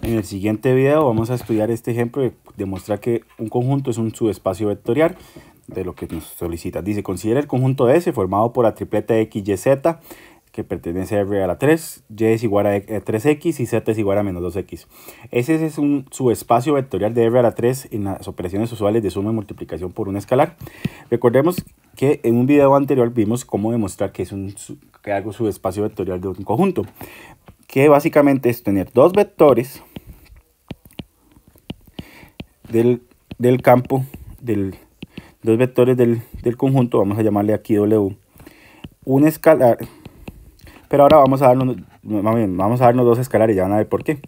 En el siguiente video vamos a estudiar este ejemplo de demostrar que un conjunto es un subespacio vectorial de lo que nos solicita. Dice, considera el conjunto S formado por la tripleta X, Y, Z, que pertenece a R a la 3, Y es igual a 3X y Z es igual a menos 2X. Ese es un subespacio vectorial de R a la 3 en las operaciones usuales de suma y multiplicación por un escalar. Recordemos que en un video anterior vimos cómo demostrar que es algo subespacio vectorial de un conjunto, que básicamente es tener dos vectores del campo, dos vectores del conjunto, vamos a llamarle aquí W, un escalar, pero ahora vamos a darnos dos escalares, ya van a ver por qué.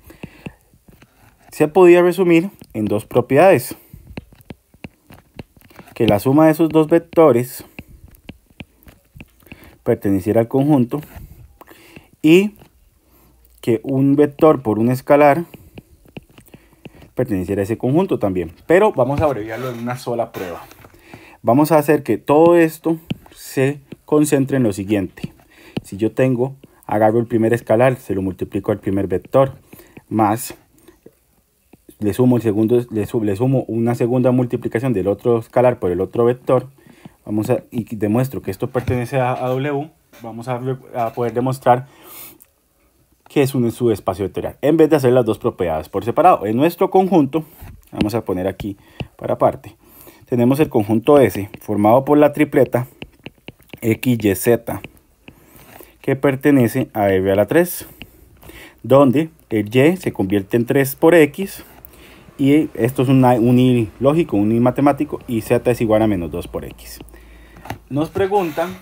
Se podía resumir en dos propiedades: que la suma de esos dos vectores perteneciera al conjunto y que un vector por un escalar perteneciera a ese conjunto también. Pero vamos a abreviarlo en una sola prueba. Vamos a hacer que todo esto se concentre en lo siguiente. Si yo agarro el primer escalar, se lo multiplico al primer vector, más le sumo una segunda multiplicación del otro escalar por el otro vector, y demuestro que esto pertenece a W, vamos a poder demostrar que es un subespacio vectorial, en vez de hacer las dos propiedades por separado. En nuestro conjunto, vamos a poner aquí para aparte, tenemos el conjunto S formado por la tripleta X, Y, Z, que pertenece a R a la 3, donde el Y se convierte en 3 por X, y esto es un I lógico, un I matemático, y Z es igual a menos 2 por X. Nos preguntan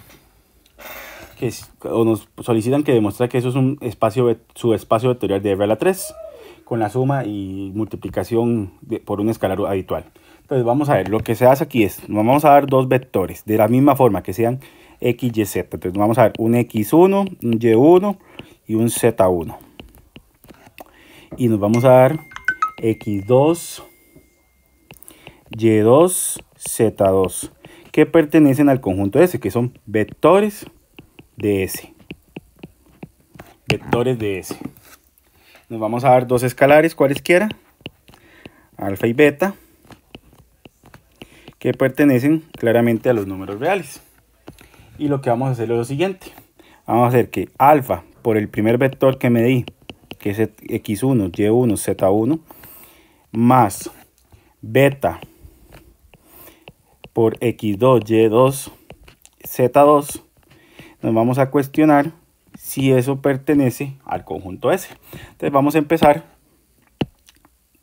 o nos solicitan que demuestre que eso es un subespacio vectorial de R a la 3 con la suma y multiplicación por un escalar habitual. Entonces vamos a ver, lo que se hace aquí es, nos vamos a dar dos vectores de la misma forma, que sean X, Y, Z. Entonces vamos a ver un X1, un Y1 y un Z1. Y nos vamos a dar X2, Y2, Z2, que pertenecen al conjunto S, que son vectores de S. Vectores de S. Nos vamos a dar dos escalares cualesquiera, alfa y beta, que pertenecen claramente a los números reales. Y lo que vamos a hacer es lo siguiente. Vamos a hacer que alfa por el primer vector que me di, que es X1, Y1, Z1, más beta por X2, Y2, Z2, nos vamos a cuestionar si eso pertenece al conjunto S. Entonces vamos a empezar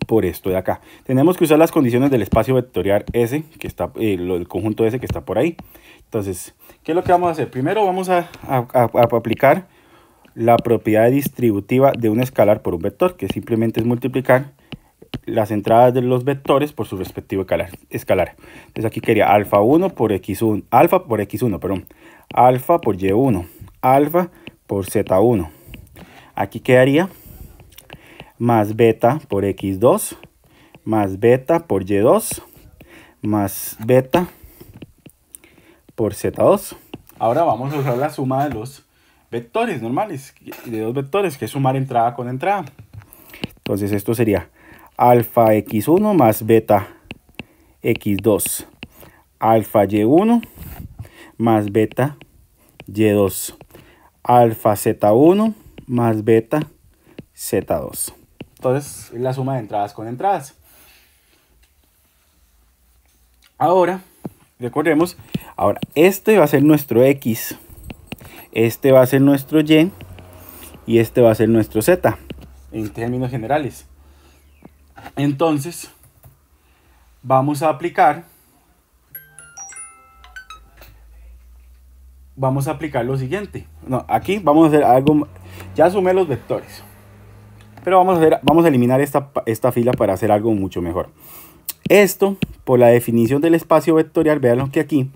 por esto de acá. Tenemos que usar las condiciones del espacio vectorial S, que está, el conjunto S que está por ahí. Entonces, ¿qué es lo que vamos a hacer? Primero vamos a aplicar la propiedad distributiva de un escalar por un vector, que simplemente es multiplicar las entradas de los vectores por su respectivo escalar. Entonces aquí quería alfa 1 por X1, alfa por X1, perdón, alfa por Y1, alfa por Z1. Aquí quedaría más beta por X2, más beta por Y2, más beta por Z2. Ahora vamos a usar la suma de los vectores normales, de dos vectores, que es sumar entrada con entrada. Entonces esto sería alfa X1 más beta X2, alfa Y1 más beta Y2, alfa Z1 más beta Z2. Entonces es la suma de entradas con entradas. Ahora, recordemos, ahora este va a ser nuestro X, este va a ser nuestro Y y este va a ser nuestro Z, en términos generales. Entonces, vamos a aplicar lo siguiente. No, aquí vamos a hacer algo, ya sumé los vectores, pero vamos a eliminar esta fila para hacer algo mucho mejor. Esto, por la definición del espacio vectorial, vean que aquí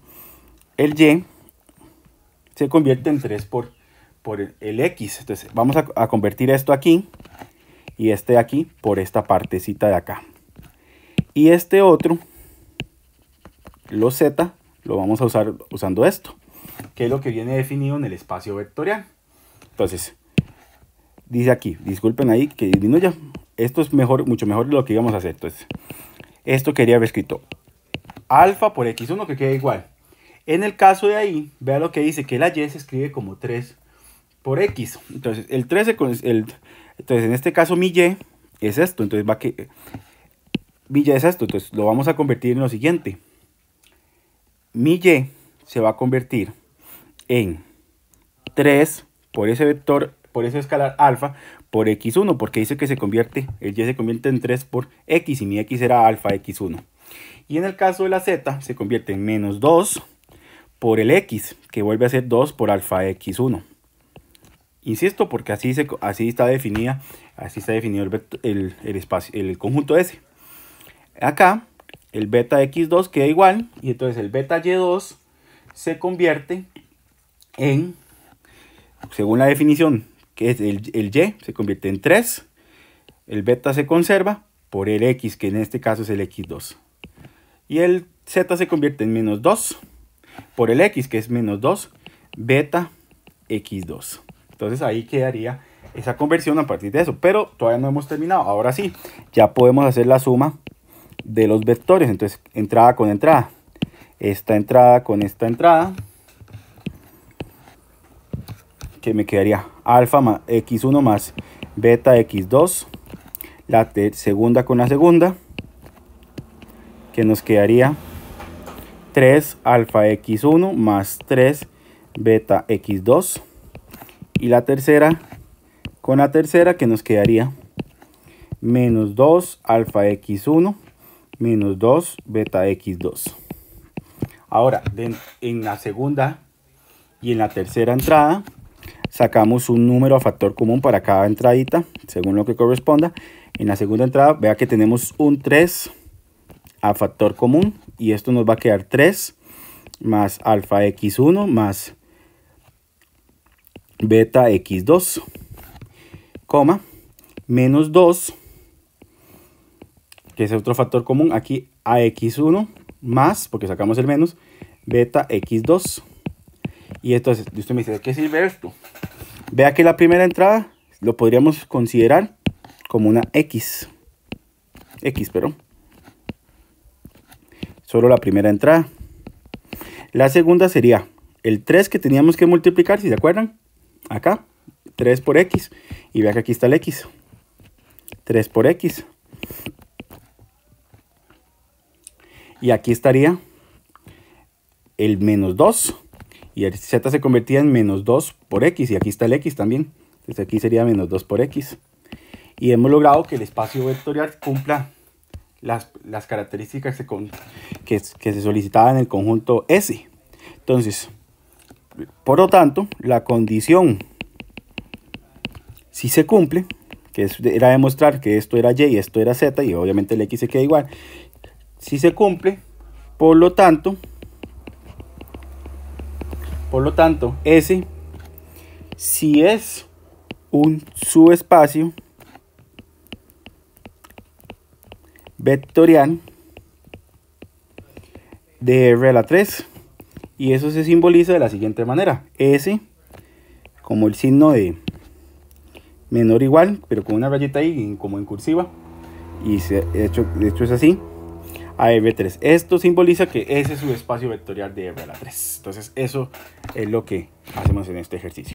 el Y se convierte en 3 por el X. Entonces vamos a convertir esto aquí y este de aquí por esta partecita de acá. Y este otro, los Z, lo vamos a usar usando esto, que es lo que viene definido en el espacio vectorial. Entonces, dice aquí, disculpen ahí que disminuya, esto es mejor, mucho mejor de lo que íbamos a hacer. Entonces, esto quería haber escrito alfa por x1 que queda igual. En el caso de ahí, vea lo que dice, que la y se escribe como 3 por x. Entonces, el 13 entonces en este caso mi y es esto. Entonces mi y es esto. Entonces lo vamos a convertir en lo siguiente. Mi y se va a convertir en 3 por ese vector, por ese escalar alfa por x1, porque dice que el y se convierte en 3 por x y mi x era alfa x1. Y en el caso de la z se convierte en menos 2 por el x, que vuelve a ser 2 por alfa x1. Insisto, porque así está definido el conjunto S. Acá el beta x2 queda igual, y entonces el beta y2 se convierte en, según la definición, que es el y, se convierte en 3, el beta se conserva por el x, que en este caso es el x2. Y el z se convierte en menos 2 por el x, que es menos 2, beta x2. Entonces ahí quedaría esa conversión a partir de eso. Pero todavía no hemos terminado. Ahora sí, ya podemos hacer la suma de los vectores. Entonces, entrada con entrada. Esta entrada con esta entrada. Que me quedaría alfa más x1 más beta x2. La segunda con la segunda. Que nos quedaría 3 alfa x1 más 3 beta x2. Y la tercera con la tercera, que nos quedaría menos 2 alfa x1 menos 2 beta x2. Ahora, en la segunda y en la tercera entrada, sacamos un número a factor común para cada entradita, según lo que corresponda. En la segunda entrada, vea que tenemos un 3 a factor común, y esto nos va a quedar 3 más alfa x1 más beta x2, coma, menos 2, que es otro factor común, aquí a x1 más, porque sacamos el menos, beta x2. Y entonces, usted me dice, ¿de qué sirve esto? Vea que la primera entrada lo podríamos considerar como una x, pero solo la primera entrada. La segunda sería el 3 que teníamos que multiplicar, si se acuerdan, acá, 3 por x, y vea que aquí está el x, 3 por x, y aquí estaría el menos 2, y el z se convertía en menos 2 por x, y aquí está el x también, entonces aquí sería menos 2 por x, y hemos logrado que el espacio vectorial cumpla las características que se solicitaban en el conjunto S. Entonces, por lo tanto, la condición, si se cumple, que era demostrar que esto era y, esto era z, y obviamente el x se queda igual, si se cumple, por lo tanto, S, si es un subespacio vectorial de R a la 3, y eso se simboliza de la siguiente manera: S como el signo de menor o igual, pero con una rayita ahí como en cursiva, y de hecho es así, a R3. Esto simboliza que ese es su espacio vectorial de R a la 3. Entonces eso es lo que hacemos en este ejercicio.